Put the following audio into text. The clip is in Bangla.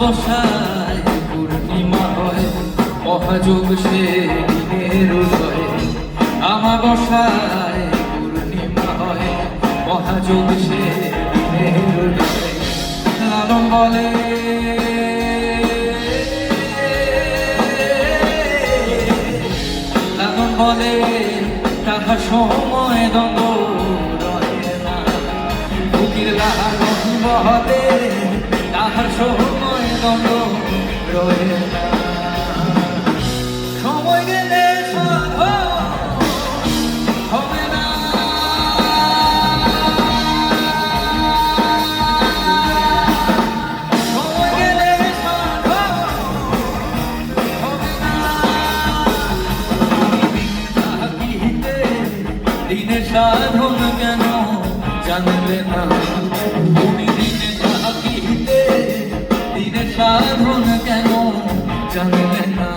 আমাবস্যায় পূর্ণিমা হয়, মহাযোগ সে দিনের উদয়। আমাবস্যায় পূর্ণিমা হয়, মহাযোগ সে দিনের উদয়। লালন বলে লালন বলে তাহার সময় দ্বন্দ্ব রহে না। বুকের লালন বলে তাহার সময় দ্বন্দ্ব রহে না। সময় গেলে সাধন হবে না। সময় গেলে সাধন হবে না। দিনে সাধন কেন জানবে না? তুমি দিনে থাকিতে দিনে সাধন কেন জানবে না?